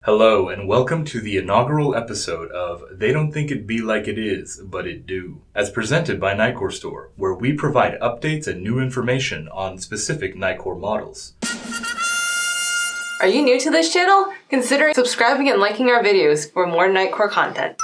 Hello, and welcome to the inaugural episode of They Don't Think It Be Like It Is, But It Do, as presented by Nitecore Store, where we provide updates and new information on specific Nitecore models. Are you new to this channel? Consider subscribing and liking our videos for more Nitecore content.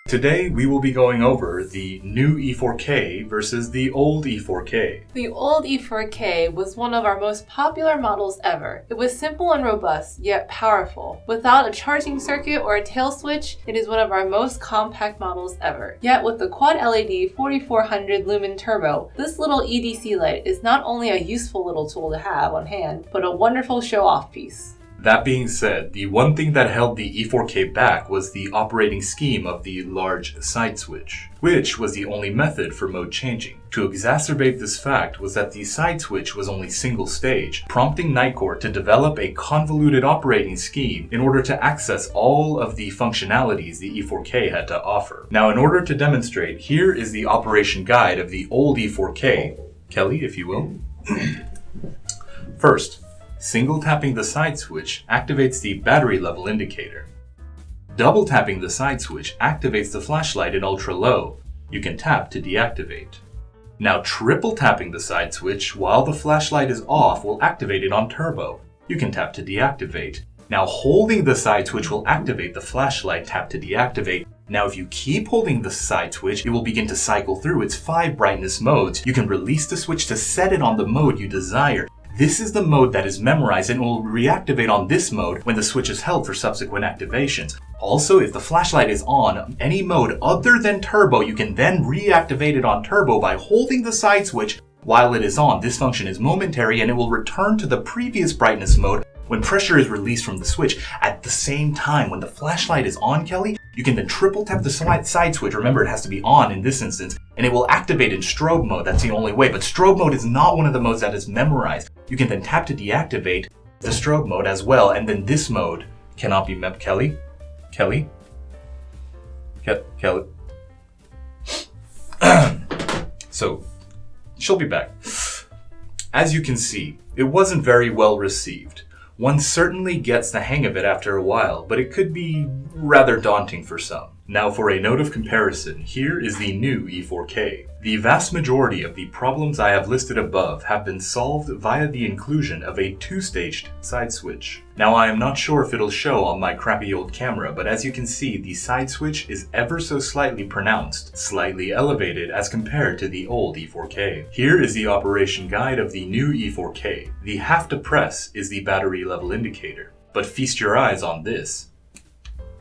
Today, we will be going over the new E4K versus the old E4K. The old E4K was one of our most popular models ever. It was simple and robust, yet powerful. Without a charging circuit or a tail switch, it is one of our most compact models ever. Yet with the quad LED 4400 lumen turbo, this little EDC light is not only a useful little tool to have on hand, but a wonderful show-off piece. That being said, the one thing that held the E4K back was the operating scheme of the large side switch, which was the only method for mode changing. To exacerbate this fact was that the side switch was only single stage, prompting Nitecore to develop a convoluted operating scheme in order to access all of the functionalities the E4K had to offer. Now, in order to demonstrate, here is the operation guide of the old E4K. Kelly, if you will. First, single tapping the side switch activates the battery level indicator. Double tapping the side switch activates the flashlight in ultra low. You can tap to deactivate. Now triple tapping the side switch while the flashlight is off will activate it on turbo. You can tap to deactivate. Now holding the side switch will activate the flashlight, tap to deactivate. Now if you keep holding the side switch, it will begin to cycle through its 5 brightness modes. You can release the switch to set it on the mode you desire. This is the mode that is memorized and will reactivate on this mode when the switch is held for subsequent activations. Also, if the flashlight is on any mode other than turbo, you can then reactivate it on turbo by holding the side switch while it is on. This function is momentary and it will return to the previous brightness mode when pressure is released from the switch. At the same time, when the flashlight is on, Kelly, you can then triple tap the side switch. Remember, it has to be on in this instance, and it will activate in strobe mode. That's the only way. But strobe mode is not one of the modes that is memorized. You can then tap to deactivate the strobe mode as well, and then this mode cannot be Kelly? So, she'll be back. As you can see, it wasn't very well received. One certainly gets the hang of it after a while, but it could be rather daunting for some. Now for a note of comparison, here is the new E4K. The vast majority of the problems I have listed above have been solved via the inclusion of a 2-staged side switch. Now I am not sure if it'll show on my crappy old camera, but as you can see, the side switch is ever so slightly pronounced, slightly elevated as compared to the old E4K. Here is the operation guide of the new E4K. The have to press is the battery level indicator, but feast your eyes on this.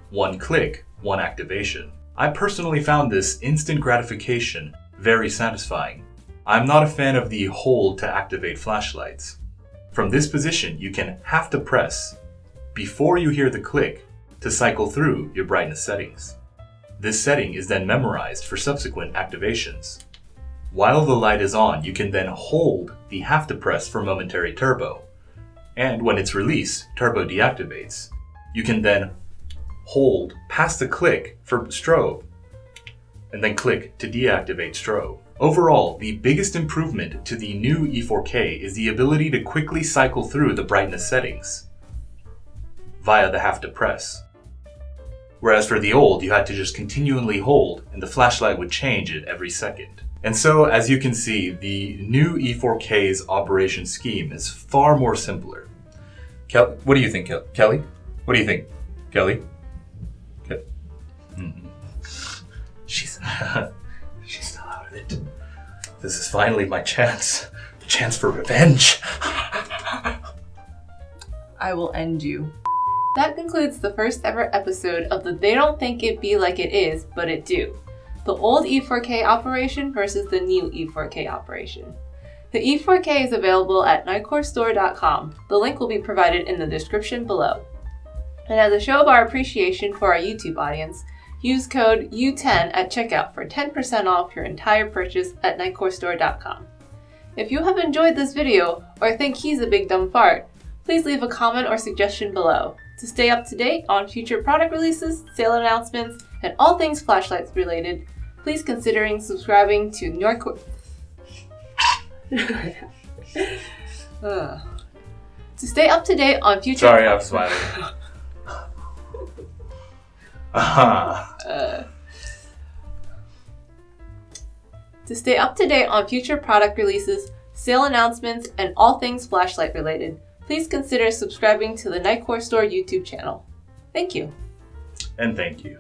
One click, one activation. I personally found this instant gratification very satisfying. I'm not a fan of the hold to activate flashlights. From this position, you can have to press before you hear the click to cycle through your brightness settings. This setting is then memorized for subsequent activations. While the light is on, you can then hold the have to press for momentary turbo. And when it's released, turbo deactivates. You can then hold past the click for strobe, and then click to deactivate strobe. Overall, the biggest improvement to the new E4K is the ability to quickly cycle through the brightness settings via the have to press. Whereas for the old, you had to just continually hold and the flashlight would change it every second. And so, as you can see, the new E4K's operation scheme is far more simpler. What do you think, Kelly? What do you think, Kelly? She's still out of it. This is finally my chance for revenge. I will end you. That concludes the first ever episode of the They Don't Think It Be Like It Is, But It Do. The old E4K operation versus the new E4K operation. The E4K is available at nitecorestore.com. The link will be provided in the description below. And as a show of our appreciation for our YouTube audience, use code U10 at checkout for 10% off your entire purchase at nitecorestore.com. If you have enjoyed this video or think he's a big dumb fart, please leave a comment or suggestion below. To stay up to date on future product releases, sale announcements, and all things flashlights related, please consider subscribing to Nitecore. To stay up to date on future... Sorry, I'm smiling. To stay up to date on future product releases, sale announcements, and all things flashlight related, please consider subscribing to the Nitecore Store YouTube channel. Thank you. And thank you.